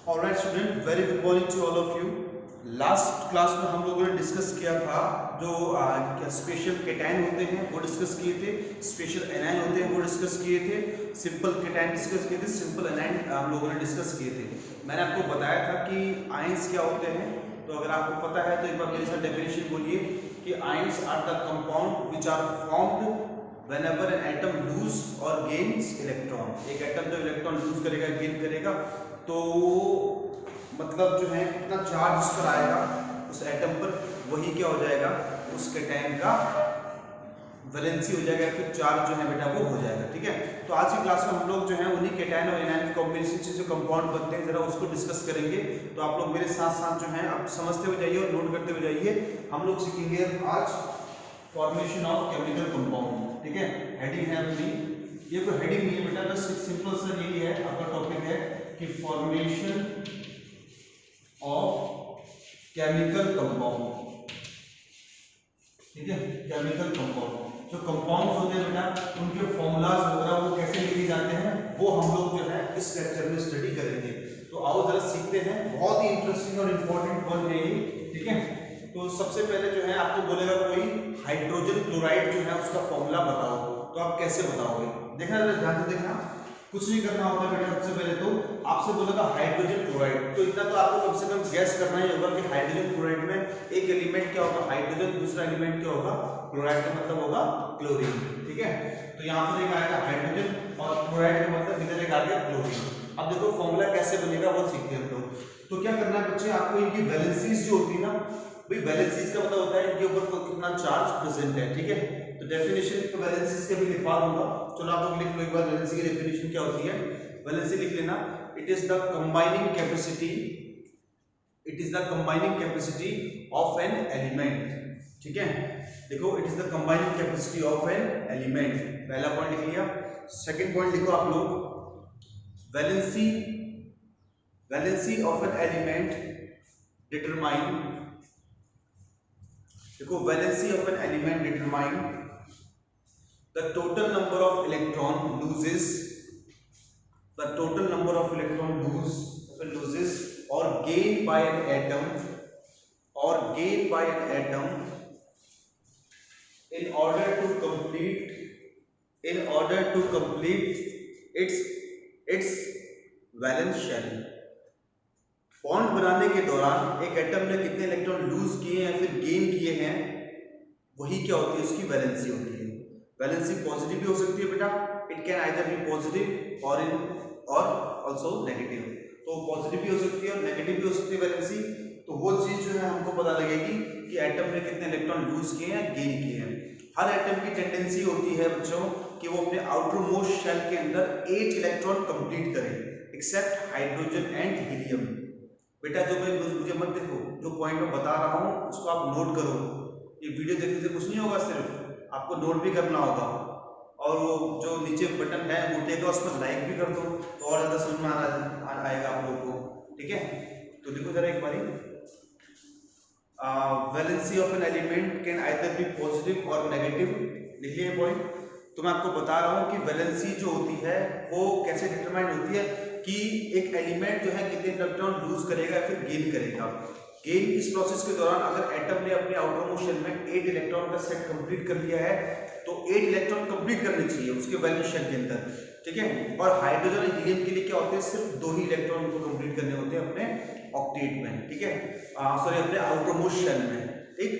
Alright student, very good morning to all of you. Last class में हम लोगों ने डिस्कस किया था जो स्पेशल केटायन होते हैं वो डिस्कस किए थे, स्पेशल एनायन होते हैं वो डिस्कस किए थे, सिंपल केटायन डिस्कस किए थे, सिंपल एनायन हम लोगों ने डिस्कस किए थे। मैंने आपको बताया था कि आयंस क्या होते हैं, तो अगर आपको पता है तो एक बार मेरे साथ डेफिनेशन बोलिए कि ions are the compound which are formed whenever an atom lose or gains electron। एक एटम जब इलेक्ट्रॉन लूज करेगा, गेन करेगा, तो मतलब जो है कितना चार्ज उस पर आएगा उस एटम पर, वही क्या हो जाएगा, उस केटायन का वैलेंसी हो जाएगा, फिर चार्ज जो है बेटा वो हो जाएगा। ठीक है, तो आज की क्लास में हम लोग जो है उन्हीं केटायन और एनायन के कॉम्बिनेशन से जो कंपाउंड बनते हैं जरा उसको डिस्कस करेंगे। तो आप लोग मेरे साथ साथ जो है आप समझते हुए जाइए और नोट करते हुए जाइए। हम लोग सीखेंगे आज फॉर्मेशन ऑफ केमिकल कंपाउंड। ठीक है, हेडिंग है अपनी, ये कोई हेडिंग नहीं है बेटा, बस एक सिंपल सा यही है, आपका टॉपिक है कि फॉर्मेशन ऑफ केमिकल कंपाउंड। ठीक है, केमिकल कंपाउंड, जो कंपाउंड्स होते हैं बेटा उनके फॉर्मूलाज वगैरह वो कैसे लिखे जाते हैं वो हम लोग जो है इस लेक्चर में स्टडी करेंगे। तो आओ जरा सीखते हैं, बहुत ही इंटरेस्टिंग और इम्पोर्टेंट वन है ये। ठीक है, तो सबसे पहले जो है आपको बोलेगा कोई हाइड्रोजन क्लोराइड जो है उसका फॉर्मूला बताओ, तो आप कैसे बताओगे? देखना जरा ध्यान से देखना, कुछ नहीं करना होता बेटा। सबसे पहले तो आपसे बोलेगा हाइड्रोजन क्लोराइड, तो इतना तो आपको कम से कम गैस करना ही होगा कि हाइड्रोजन क्लोराइड में एक एलिमेंट क्या होगा, हाइड्रोजन, दूसरा एलिमेंट क्या होगा, क्लोराइड का मतलब होगा क्लोरीन। ठीक है, तो यहाँ पर एक आएगा हाइड्रोजन और क्लोराइड का मतलब इधर एक आ गया क्लोरीन। अब देखो फॉर्मूला कैसे बनेगा वो सीखते हैं हम लोग। तो क्या करना है बच्चे, आपको इनकी वैलेंसीज जो होती है ना, भाई वैलेंसीज का मतलब होता है इनके ऊपर कितना चार्ज प्रेजेंट है। ठीक है, तो डेफिनेशन तो वैलेंसीज के भी लिखवा दूंगा, चलो आप लोग लिख लो एक बार वैलेंसी की डेफिनेशन क्या होती है। वैलेंसी लिख लेना, it is the combining capacity, it is the combining capacity of an element. ठीक है, देखो it is the combining capacity of an element, पहला पॉइंट लिख लिया। सेकंड पॉइंट लिखो आप लोग, valency, valency of an element determine, देखो valency of an element determine the total number of electron loses, the total number of electron loses or gained by an atom, or gained by an atom in order to complete its valence shell. Bond बनाने के दौरान एक atom ने कितने electron lose किए हैं फिर gain किए हैं, वही क्या होती है, उसकी वैलेंसी होती है। वैलेंसी पॉजिटिव भी हो सकती है बेटा, it can either be positive और आल्सो नेगेटिव, तो पॉजिटिव भी हो सकती है और नेगेटिव भी हो सकती है वैलेंसी। तो वो चीज जो है हमको पता लगेगी कि एटम ने कितने इलेक्ट्रॉन लूज किए हैं, गेन किए हैं। हर एटम की टेंडेंसी होती है बच्चों कि वो अपने आउटर मोस्ट शेल के अंदर 8 इलेक्ट्रॉन कंप्लीट करे, एक्सेप्ट हाइड्रोजन एंड हीलियम। बेटा जो मैं मुझे मत देखो, जो पॉइंट मैं बता रहा हूँ उसको आप नोट करो, ये वीडियो देखने से कुछ नहीं होगा, सिर्फ आपको नोट भी करना होगा। और वो जो नीचे बटन है अंगूठे का उस पर लाइक भी कर दो तो और ज़्यादा समझ में आएगा आप लोगों को। ठीक है, तो देखो जरा एक बारी, valency of an element can either be positive और नेगेटिव, लिख लिया पॉइंट। तो मैं आपको बता रहा हूँ कि वैलेंसी जो होती है वो कैसे डिटरमाइन होती है कि एक एलिमेंट जो है कितने इलेक्ट्रॉन लूज करेगा फिर गेन करेगा। गेन इस प्रोसेस के दौरान अगर एटम ने अपने आउटर मोस्ट शेल में 8 इलेक्ट्रॉन का सेट कंप्लीट कर लिया है तो 8 इलेक्ट्रॉन कंप्लीट करने चाहिए उसके वैलेंस शेल के अंदर। ठीक है, और हाइड्रोजन और हीलियम के लिए क्या होते हैं, सिर्फ 2 ही इलेक्ट्रॉन को कंप्लीट करने होते हैं अपने ऑक्टेट में। ठीक है, सॉरी अपने आउटर मोस्ट शेल में। ठीक,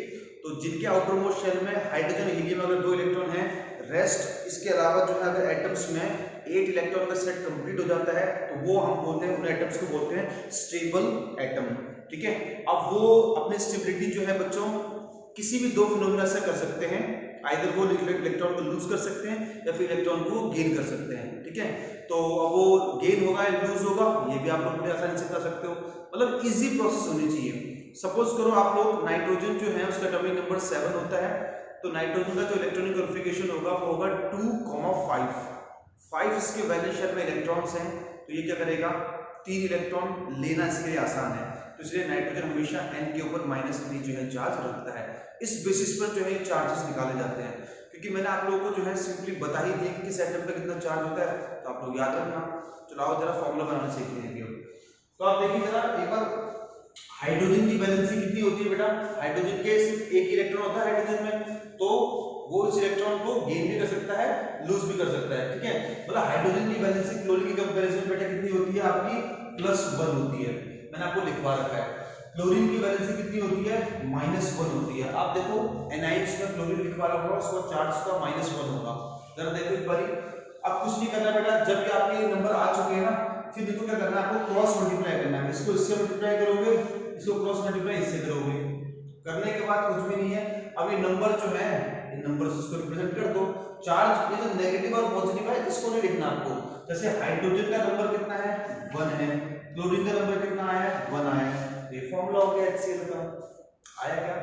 तो जिनके आउटर मोस्ट शेल में हाइड्रोजन हीलियम अगर 2 इलेक्ट्रॉन है, रेस्ट इसके अलावा जो है अगर एटम्स में 8 इलेक्ट्रॉन का सेट कंप्लीट हो जाता है तो वो हम बोलते हैं, उन एटम्स को बोलते हैं स्टेबल एटम। ठीक है, अब वो अपनी स्टेबिलिटी जो है बच्चों किसी भी दो फिनोमेना से कर सकते हैं, आइदर वो इलेक्ट्रॉन को लूज कर सकते हैं या फिर इलेक्ट्रॉन को गेन कर सकते हैं। ठीक है, तो अब वो गेन होगा या लूज होगा ये भी आप लोग बड़े आसानी से कर सकते हो, मतलब इजी प्रोसेस होनी चाहिए। सपोज करो आप लोग नाइट्रोजन जो है उसका एटॉमिक नंबर 7 होता है, तो नाइट्रोजन का जो इलेक्ट्रॉनिक कॉन्फ़िगरेशन होगा वो होगा 2,5। 5 इसके वैलेंस शेल में इलेक्ट्रॉन्स हैं, तो ये क्या करेगा, 3 इलेक्ट्रॉन लेना इसके लिए आसान है, तो इसलिए नाइट्रोजन हमेशा n के ऊपर -3 जो है चार्ज रखता है। इस बेसिस पर जो है ये चार्जेस निकाले जाते हैं, क्योंकि मैंने आप लोगों को जो है सिंपली बता ही दिया कि किस एटम पे कितना चार्ज होता है, तो आप लोग याद रखना। चलो आओ जरा फॉर्मूला बनाना सीखते हैं। तो आप देखिए जरा एक बार, हाइड्रोजन की वैलेंसी कितनी होती है बेटा? हाइड्रोजन के सिर्फ एक ही इलेक्ट्रॉन होता है हाइड्रोजन में, तो वो इस इलेक्ट्रॉन को गेन भी कर सकता है, लूज भी कर सकता है, ठीक है। मतलब हाइड्रोजन की वैलेंसी क्लोरीन की कंपैरिजन में बेटा कितनी होती है आपकी? +1 होती है। मैंने आपको लिखवा रखा है। क्लोरीन की वैलेंसी कितनी होती है? -1 होती है। आप देखो एनाइंस में क्लोरीन लिखवा रखा होगा, उसका चार्ज उसका -1 होगा। जरा देखो एक बारी। अब कुछ नहीं करना बेटा, जब भी आपके ये नंबर आ चुके हैं ना, फिर देखो क्या करना है आपको, क्रॉस मल्टीप्लाई करना है। इसको इससे मल्टीप्लाई करोगे, इसको क्रॉस मल्टीप्लाई इससे करोगे, करने के बाद कुछ भी नहीं है। अब ये नंबर जो है, इन नंबर से इसको रिप्रेजेंट कर दो। चार्ज ये जो नेगेटिव और पॉजिटिव है इसको नहीं लिखना आपको। जैसे हाइड्रोजन का नंबर कितना है? 1 है। क्लोरीन का नंबर कितना आया है? 1 आया है। ये फॉर्मूला हो गया HCl का। आया क्या?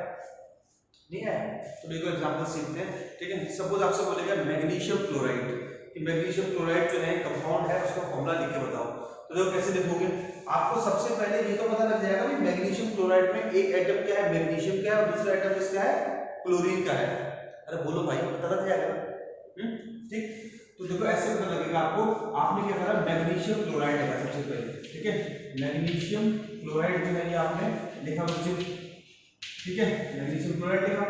नहीं है? तो देखो एग्जांपल सीखते हैं, ठीक है। सपोज आपसे बोलेगा मैग्नीशियम क्लोराइड, कि मैग्नीशियम क्लोराइड जो है कंपाउंड है, उसका फॉर्मूला लिख के बताओ। तो देखो कैसे लिखोगे, आपको सबसे पहले ये तो पता लग जाएगा कि मैग्नीशियम क्लोराइड में एक एटम क्या है? मैग्नीशियम का है, और दूसरा एटम किसका है? क्लोरीन का है। अरे बोलो भाई, पता लग जाएगा। ठीक। तो देखो ऐसे पता लगेगा आपको। आपने क्या करा? मैग्नीशियम क्लोराइड लिखा सबसे पहले, ठीक है। मैग्नीशियम क्लोराइड जो है ये आपने लिखा बच्चे, ठीक है। मैग्नीशियम क्लोराइड लिखा।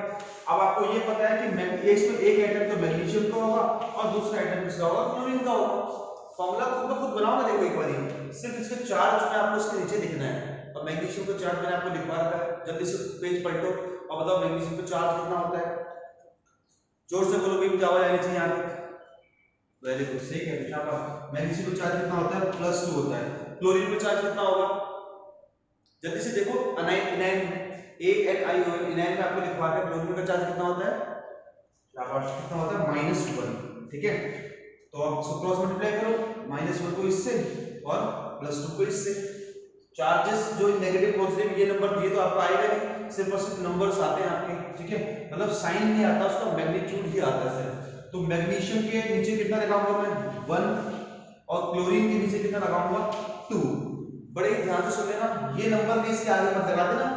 अब आपको ये पता है कि इसमें एक एटम तो मैग्नीशियम का होगा और दूसरा एटम किसका होगा? क्लोरीन का होगा। फॉर्मूला खुद खुद बनाओ ना, देखो एक बार, सिर्फ इसके चार्ज में आपको इसके नीचे लिखना है। और मैग्नीशियम का चार्ज मैंने आपको लिखवा रखा है, जल्दी से पेज पलटो और बताओ मैग्नीशियम का चार्ज कितना होता है? जोर से बोलो भाई, आवाज आनी चाहिए यहां तक। वेरी गुड, सही है बेटा। मैग्नीशियम का चार्ज कितना होता है? +2 होता है। क्लोरीन का चार्ज कितना होगा? जल्दी से देखो, इनाइन ANI इनाइन में आपको लिखवा के क्लोरीन का चार्ज कितना होता है? शाबाश, कितना होता है? -1, ठीक है। तो आप इसको क्रॉस मल्टीप्लाई करो, -1 को इससे और +2 को इससे। चार्जेस जो नेगेटिव पॉजिटिव ये नंबर दिए तो आपको आएगा नहीं, सिर्फ और सिर्फ नंबर्स आते हैं आपके, ठीक है। मतलब साइन नहीं आता, उसका मैग्नीट्यूड ही आता है सिर्फ। तो मैग्नीशियम के नीचे कितना लगाऊंगा मैं? 1, और क्लोरीन के नीचे कितना लगाऊंगा? 2। बड़े ध्यान से सुन लेना, ये नंबर भी इसके आगे मत लगा देना।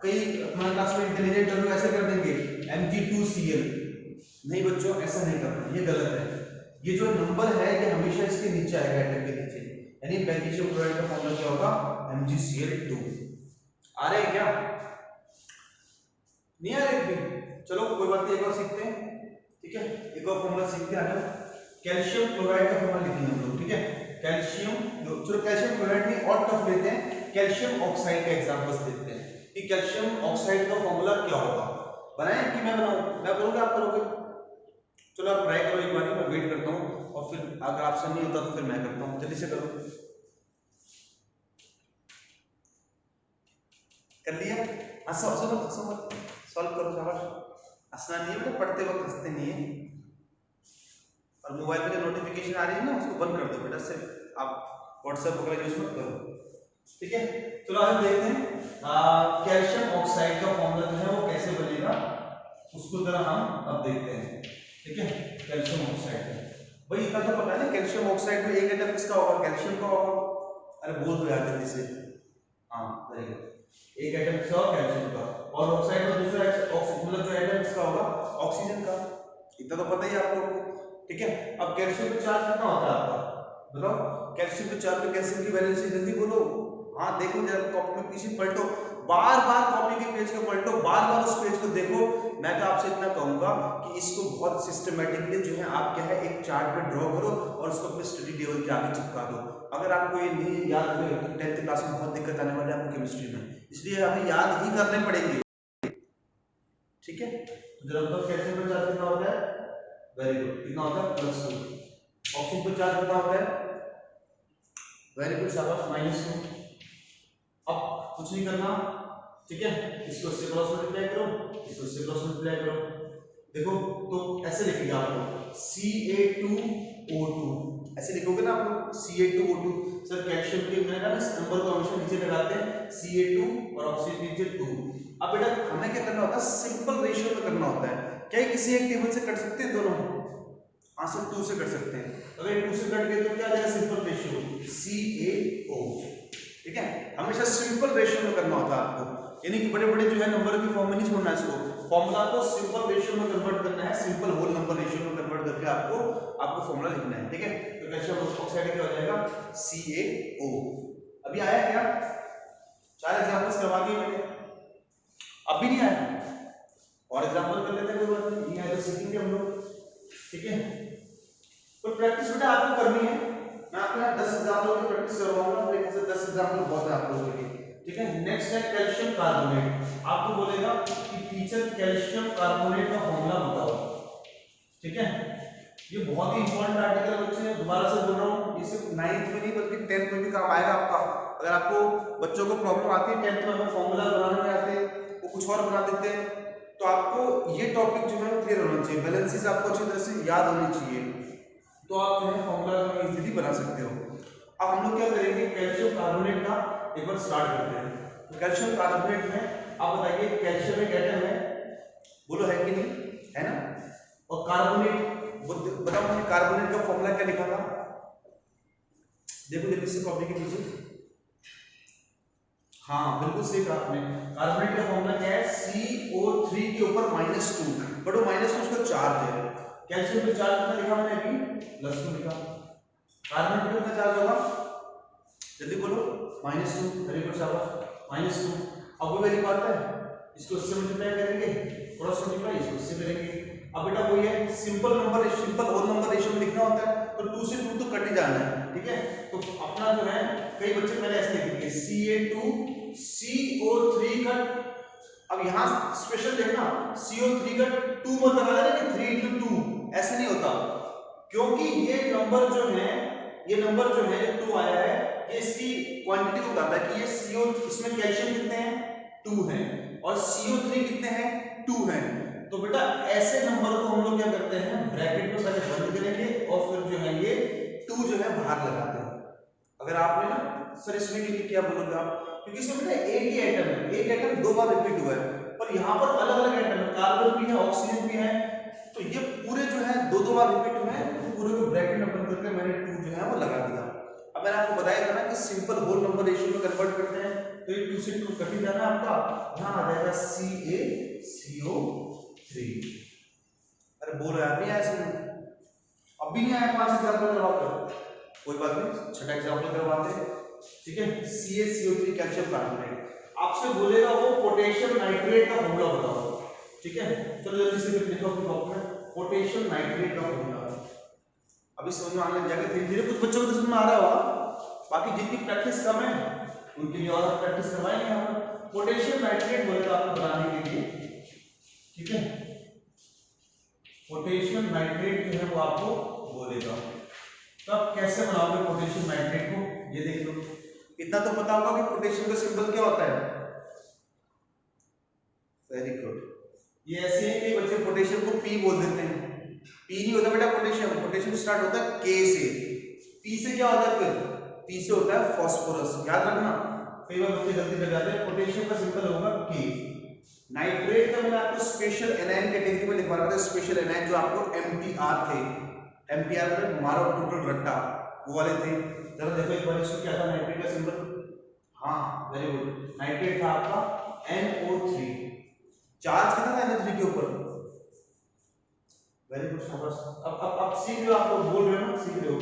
कई हमारे क्लास में इंटेलिजेंट लोग ऐसे कर देंगे Mg2Cl। नहीं बच्चों, ऐसा नहीं करना, ये गलत है। ये जो नंबर है ये हमेशा इसके नीचे आएगा, एटम के नीचे। यानी मैग्नीशियम क्लोराइड का फॉर्मूला क्या होगा? MgCl2। आ रहे हैं क्या? नहीं आ रहे भी? चलो कोई बात नहीं, एक और सीखते हैं, ठीक है। एक और फॉर्मूला सीखते हैं। कैल्शियम क्लोराइड का फॉर्मूला लिखेंगे हम लोग, ठीक है। कैल्शियम, चलो कैल्शियम क्लोराइड नहीं और टफ लेते हैं, कैल्शियम ऑक्साइड का एग्जांपल्स देखते हैं कि कैल्शियम ऑक्साइड का फॉर्मूला क्या होगा। बनाएं कि मैं बनाऊं? मैं करूंगा, आप करोगे? चलो आप ट्राई करो एक बार, मैं वेट करता हूं, और फिर अगर आपसे नहीं होता तो फिर मैं करता हूं। जल्दी से करो। कर लिया? हंसो मत, सॉल्व करो। शाबाश। हंसना नहीं है बेटा, पढ़ते वक्त हंसते नहीं है। और मोबाइल पे जो नोटिफिकेशन आ रही है ना, उसको बंद कर दो बेटा, सिर्फ आप व्हाट्सएप वगैरह यूज मत करो, ठीक है। चलो आगे देखते हैं कैल्शियम ऑक्साइड का फॉर्मूला जो है वो कैसे बनेगा, उसको जरा हम अब देखते हैं, ठीक है। कैल्शियम ऑक्साइड भाई इतना तो पता है ना, कैल्शियम ऑक्साइड में एक एटम किसका होगा? कैल्शियम का होगा। अरे बोल दो यार जल्दी से। हाँ वेरी गुड, एक एटम किसका होगा? कैल्शियम का। और ऑक्साइड में दूसरा मतलब जो एटम किसका होगा? ऑक्सीजन का। इतना तो पता ही आपको, ठीक है। अब कैल्शियम का चार्ज कितना होता है आपका? बताओ कैल्शियम के चार्ज पे कैल्शियम की वैलेंसी, जल्दी बोलो। हाँ देखो जरा कॉपी में पीछे पलटो, बार बार कॉपी के पेज को पलटो, बार बार उस पेज को देखो। मैं तो आपसे इतना कहूंगा कि इसको बहुत सिस्टमेटिकली जो है आप क्या है एक चार्ट पे ड्रॉ करो और उसको अपने स्टडी टेबल के आगे चिपका दो। अगर आपको ये नहीं याद हो तो 10th क्लास में बहुत दिक्कत आने वाली है आपको केमिस्ट्री में, इसलिए हमें याद ही करने पड़ेंगे, ठीक है। तो जरा बताओ कैल्शियम का चार्ज कितना होता है? वेरी गुड, कितना होता है? +2। ऑक्सीजन का चार्ज कितना होता है? वेरी गुड, शाबाश, -2। अब कुछ नहीं करना, ठीक है। इसको इससे क्रॉस मल्टीप्लाई करो, इसको इससे क्रॉस मल्टीप्लाई करो। देखो तो ऐसे लिखेंगे आप लोग Ca2O2, ऐसे लिखोगे ना आप लोग Ca2O2। सर कैल्शियम के मैंने कहा इस नंबर को हमेशा नीचे लगाते हैं, Ca2 और ऑक्सीजन नीचे 2। अब बेटा हमें क्या करना होता है? सिंपल रेशियो में करना होता है। क्या किसी एक टेबल से कट सकते हैं दोनों? हाँ सर 2 से कट सकते हैं। अगर 2 से कट गए तो क्या आ जाएगा? सिंपल रेशियो CaO, ठीक है। हमेशा सिंपल रेशियो में करना होता है आपको, यानी कि बड़े बड़े जो है नंबर की फॉर्म में नहीं छोड़ना है इसको, फॉर्मूला को सिंपल रेशियो में कन्वर्ट करना है, सिंपल होल नंबर रेशियो में कन्वर्ट करके आपको फॉर्मूला लिखना है, ठीक है। तो कैल्शियम ऑक्साइड क्या हो जाएगा? CaO। अभी आया क्या? 4 एग्जांपल्स करवा दिए मैंने, अब भी नहीं आया और एग्जांपल कर लेते हैं, कोई बात नहीं आया तो सीखेंगे हम लोग, ठीक है। तो प्रैक्टिस बेटा आपको करनी है, मैं आपको यहाँ 10 एग्जांपल की प्रैक्टिस करवाऊंगा, मेरे ख्याल से 10 एग्जांपल बहुत है आप लोगों के लिए, ठीक है। नेक्स्ट है कैल्शियम कार्बोनेट, आपको बोलेगा कि टीचर कैल्शियम कार्बोनेट का फॉर्मूला बताओ, ठीक है। ये बहुत ही इंपॉर्टेंट आर्टिकल है बच्चे, दोबारा से बोल रहा हूँ, ये सिर्फ 9th में नहीं बल्कि 10th में भी काम आएगा आपका। अगर आपको बच्चों को प्रॉब्लम आती है 10th में, हमें फॉर्मूला बनाने में आते हैं वो कुछ और बना देते हैं, तो आपको ये टॉपिक जो है क्लियर होना चाहिए, बैलेंसेस आपको अच्छी तरह से याद होनी चाहिए, तो आप जो है फॉर्मूला इजीली बना सकते हो। अब हम लोग क्या करेंगे, कैल्शियम कार्बोनेट का एक बार स्टार्ट करते हैं। तो कैल्शियम कार्बोनेट में आप बताइए कैल्शियम एक एटम है, बोलो है कि नहीं, है ना। और कार्बोनेट बताओ मुझे, कार्बोनेट का फॉर्मूला क्या लिखा था, देखो जल्दी से कॉपी की कीजिए। हाँ बिल्कुल सही कहा आपने, कार्बोनेट का फॉर्मूला क्या है, CO3 के ऊपर -2, बट वो -2 उसका चार्ज है। कैल्शियम पे चार्ज कितना लिखा मैंने अभी, +2 लिखा। कार्बोनेट पे कितना चार्ज होगा, जल्दी बोलो, -2, वेरी गुड शाबाश, -2। अब वो वैल्यू आता है, इसको इससे मल्टीप्लाई करेंगे, क्रॉस मल्टीप्लाई इसको इससे करेंगे। अब बेटा वही है, simple number, simple whole number ratio में लिखना होता है, तो 2 से 2 तो कट ही जाना है, ठीक है। तो अपना जो है, कई बच्चे पहले ऐसे लिखेंगे Ca2 CO3 का, अब यहाँ स्पेशल देखना, CO3 का 2 मत लगा देना कि 3 × 2, ऐसे नहीं होता, क्योंकि ये नंबर जो है, ये नंबर जो है 2 आया है, ये इसकी क्वांटिटी को बताता है कि ये CO, इसमें कैल्शियम कितने हैं, 2 हैं, और CO3 कितने हैं, 2 हैं। तो बेटा ऐसे नंबर को हम लोग क्या करते हैं, ब्रैकेट में पहले बंद करेंगे और फिर जो है ये 2 जो है बाहर लगाते हैं। अगर आपने ना सर इसमें के लिए क्या बोलोगे आप, क्योंकि इसमें बेटा एक ही एटम है, एक एटम 2 बार रिपीट हुआ है, पर यहाँ पर अलग अलग एटम है, कार्बन भी है, ऑक्सीजन भी है, तो ये पूरे जो है 2 बार रिपीट हुए हैं, तो पूरे को ब्रैकेट में बंद करके मैंने 2 जो है वो लगा दिया। अब मैंने आपको बताया था ना कि सिंपल होल नंबर रेशियो में कन्वर्ट करते हैं, तो ये 2 से 2 कट ही जाना आपका, यहाँ आ जाएगा CaCO3। अरे बोल रहा है नहीं आया समझ, अब भी नहीं आया, 5 एग्जांपल करवाते, कोई बात नहीं, छठा एग्जांपल करवाते हैं, ठीक है। CaCO3 कैल्शियम कार्बोनेट, आपसे बोलेगा वो पोटेशियम नाइट्रेट का फॉर्मूला बताओ, ठीक है। चलो जल्दी से लिखो अपने बुक में, पोटेशियम नाइट्रेट का फॉर्मूला, अभी समझ में आने लग जाएगा धीरे धीरे, कुछ बच्चों को तो समझ में आ रहा होगा, बाकी जिनकी प्रैक्टिस कम है उनके लिए और प्रैक्टिस करवाएंगे हम। पोटेशियम नाइट्रेट बोलेगा आपको बनाने के लिए, ठीक है, पोटेशियम नाइट्रेट जो है वो आपको बोलेगा। तब कैसे बनाओगे पोटेशियम नाइट्रेट को, ये देख लो, इतना तो पता होगा कि पोटेशियम का सिंबल क्या होता है, वेरी गुड। ये ऐसे है कि बच्चे पोटेशियम को P बोल देते हैं, P नहीं होता बेटा पोटेशियम, पोटेशियम स्टार्ट होता है K से, P से क्या होता है फिर, P से होता है फास्फोरस, याद रखना, कई बार बच्चे गलती कर जाते हैं, पोटेशियम का सिंबल होगा K। नाइट्रेट का मैंने आपको स्पेशल एनायन कैटेगरी में लिखवा रहा था, स्पेशल एनायन जो आपको MTR थे, MTR मतलब मारो टोटल रट्टा, वो वाले थे, जरा देखो एक बार इसको क्या था नाइट्रेट का सिंबल, हाँ वेरी गुड, नाइट्रेट था आपका NO3, चार्ज कितना था NO3 के ऊपर, वेरी गुड शाबाश। अब सीख रहे हो, आप लोग बोल रहे हो ना, सीख रहे हो,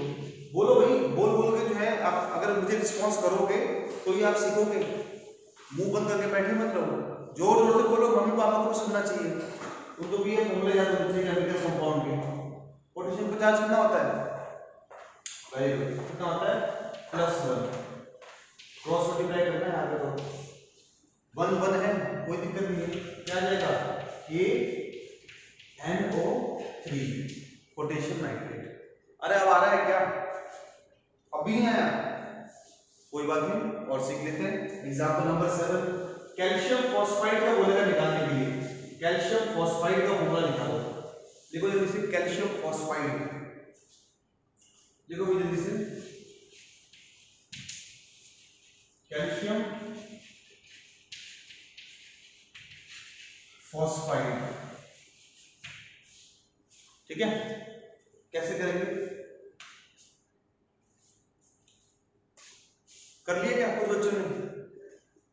बोलो भाई, बोल बोल के जो है आप अगर मुझे रिस्पांस करोगे तो ये आप सीखोगे, मुंह बंद करके बैठे मत रहो, जोर जोर से बोलो, मम्मी पापा को सुनना चाहिए, उनको भी ये फॉर्मूले याद होने चाहिए केमिकल कंपाउंड के। पोटेशियम का चार्ज कितना होता है, वेरी गुड, कितना होता है, +1, क्रॉस मल्टीप्लाई करना है यहाँ पे, तो 1 1 है, कोई दिक्कत नहीं है, क्या आ जाएगा KNO3 पोटेशियम नाइट्रेट। अरे अब आ रहा है क्या, अभी नहीं आया, कोई बात नहीं, और सीख लेते हैं। एग्जांपल नंबर 7, कैल्शियम फॉस्फाइड का बोलेगा निकालने के लिए, कैल्शियम फॉस्फाइड का फॉर्मूला निकालो, देखो जल्दी से, कैल्शियम फॉस्फाइड देखो भी जल्दी से, कैल्शियम फॉस्फाइड, ठीक है, कैसे करेंगे, कर लिया क्या कुछ बच्चों ने,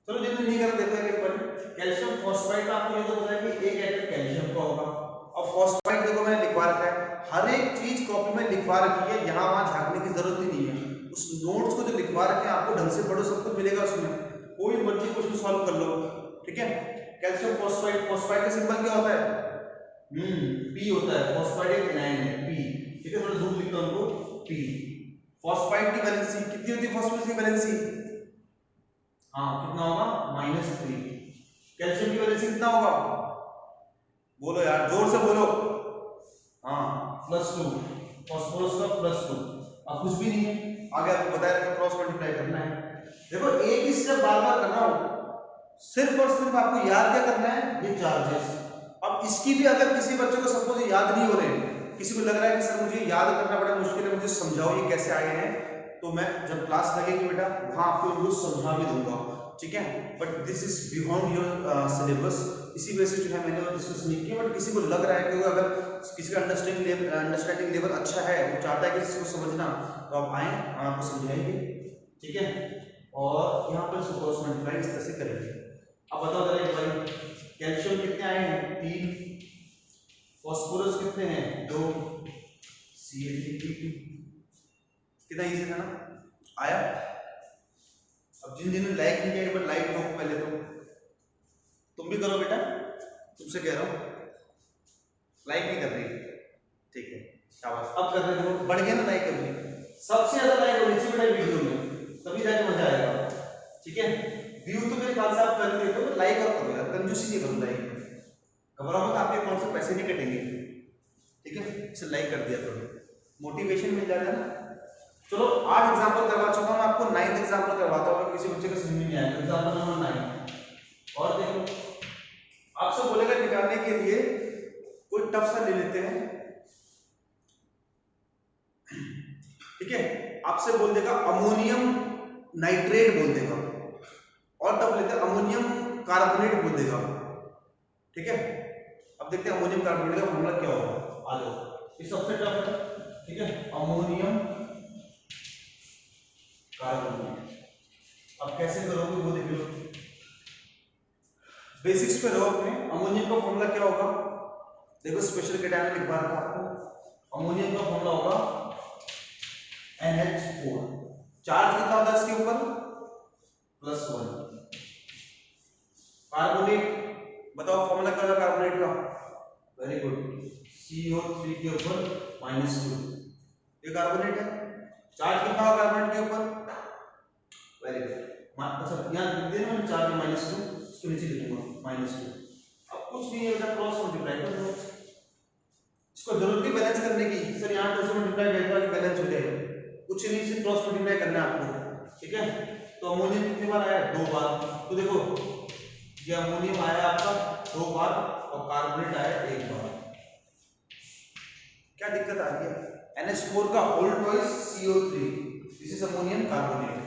चलो जिन्होंने नहीं करा देखो एक बार, कैल्शियम फॉस्फाइड का आपको ये तो पता है कि एक एटम कैल्शियम का होगा, और फॉस्फाइड देखो मैंने लिखवा रखा है, हर एक चीज कॉपी में लिखवा रखी है, यहाँ वहां झांकने की जरूरत ही नहीं है, उस नोट्स को जो लिखवा रखे हैं आपको ढंग से पढ़ो, सब कुछ मिलेगा उसमें, कोई मर्जी क्वेश्चन सॉल्व कर लो, ठीक है। कैल्शियम फॉस्फाइड, फॉस्फाइड का सिंबल क्या होता है? पी होता है, फॉस्फाइड एक एनायन है, पी, ठीक है। थोड़ा जूम लिखता हूं उनको, पी। फॉस्फाइड की वैलेंसी कितनी होती है? फॉस्फोरस की वैलेंसी, हाँ, कितना होगा? -3। कैल्शियम की वैलेंसी कितना होगा? बोलो यार, जोर से बोलो। हाँ, +2। फॉस्फोरस का +2। अब कुछ भी नहीं है, आगे आपको बताया था क्रॉस मल्टीप्लाई करना है। देखो एक ही स्टेप बार बार कर रहा हूं, सिर्फ और सिर्फ आपको याद क्या करना है? ये चार्जेस। अब इसकी भी अगर किसी बच्चे को सपोज याद नहीं हो रहे, किसी को लग रहा है कि सर मुझे याद करना बड़ा मुश्किल है, मुझे समझाओ ये कैसे आए हैं, तो मैं जब क्लास लगेगी बेटा वहां आपको इनको समझा भी दूंगा, ठीक है। But this is beyond your syllabus, इसी वजह से जो है मैंने वो डिस्कस नहीं किया। बट किसी को लग रहा है कि अगर किसी का अंडरस्टैंडिंग लेवल अच्छा है, वो चाहता है कि इसको समझना, तो आप आए, आपको समझाएंगे, ठीक है। और यहाँ पर इसको क्रॉस मल्टीप्लाई इस तरह से करेंगे। अब बताओ जरा एक बार, कैल्शियम कितने आए हैं? 3। फॉस्फोरस कितने हैं? 2। Ca3 कितना इजी था ना, आया। अब जिन जिन्होंने लाइक नहीं किया एक बार लाइक ठोको पहले, तो तुम भी करो बेटा, तुमसे कह रहा हूं, लाइक नहीं कर रही, ठीक है, शाबाश। अब कर रहे हो, बढ़ गया ना लाइक करनी, सबसे ज्यादा लाइक होनी चाहिए बेटा वीडियो में, तभी जाके मजा आएगा, ठीक है। व्यू तो मेरे ख्याल से आप कर लेते हो, लाइक और करो यार, कंजूसी नहीं करो, लाइक घबराओ मत, आपके अकाउंट से पैसे नहीं कटेंगे, ठीक है। इसे लाइक कर दिया करो, मोटिवेशन मिल जाता है ना। चलो 8 एग्जांपल करवा चुका हूं, आपको 9th एग्जांपल करवाता हूं, किसी बच्चे को समझ नहीं आया। एग्जांपल नंबर 9, और देखो आपसे बोलेगा निकालने के लिए कोई टफ सा ले लेते हैं, ठीक है। आपसे बोल देगा अमोनियम नाइट्रेट बोल देगा, और टफ लेते हैं अमोनियम कार्बोनेट बोल देगा, ठीक है। अब देखते हैं अमोनियम कार्बोनेट का फॉर्मूला क्या होगा, आ जाओ, ये सबसे टफ है, ठीक है, अमोनियम कार्बोनेट। अब कैसे करोगे वो देख लो, बेसिक्स पे रहो अपने। अमोनियम का फॉर्मूला क्या होगा? देखो स्पेशल केटायन लिखवा रखा आपको, अमोनियम का फॉर्मूला होगा NH4। चार्ज कितना होता है इसके ऊपर? +1। कार्बोनेट बताओ फॉर्मूला क्या होगा कार्बोनेट का? वेरी गुड, CO3 के ऊपर -2, ये कार्बोनेट है। चार्ज कितना होगा कार्बोनेट के ऊपर? वेरी गुड, अच्छा यहाँ देना मैंने चार्ज -2, इसको नीचे लिखूंगा -2। अब कुछ नहीं है बेटा, क्रॉस मल्टीप्लाई कर दो, इसको जरूरत नहीं बैलेंस करने की, सर यहाँ 2 से मल्टीप्लाई कर दो बैलेंस हो जाएगा, कुछ नहीं, सिर्फ क्रॉस मल्टीप्लाई करना है आपको, ठीक है। तो अमोनियम कितनी बार आया? 2 बार, तो देखो ये अमोनियम आया आपका 2 बार और कार्बोनेट आया 1 बार, क्या दिक्कत आ रही है? NH4 का whole twice CO3, this is ammonium carbonate.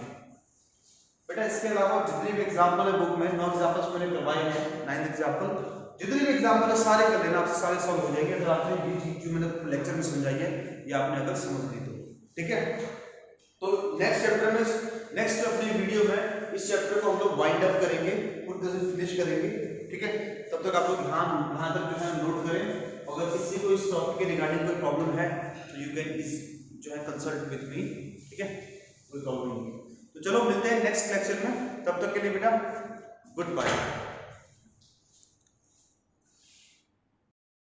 बेटा इसके अलावा जितने भी एग्जांपल है बुक में, 9 एग्जांपल्स मैंने करवाए हैं, 9th एग्जांपल, जितने भी एग्जांपल है सारे कर लेना, आपसे सारे सॉल्व हो जाएंगे अगर आपने ये चीज जो मैंने लेक्चर में समझाई है ये आपने अगर समझ ली तो, ठीक है। तो नेक्स्ट चैप्टर में, नेक्स्ट अपनी वीडियो में इस चैप्टर को हम लोग वाइंड अप करेंगे, पूरी तरह से फिनिश करेंगे, ठीक है। तब तक आप लोग ध्यान यहाँ तक जो है नोट करें, अगर किसी को इस टॉपिक के रिगार्डिंग कोई प्रॉब्लम है तो यू कैन इस जो है कंसल्ट विद मी, ठीक है, कोई प्रॉब्लम नहीं। तो चलो मिलते हैं नेक्स्ट लेक्चर में, तब तक के लिए बेटा गुड बाय।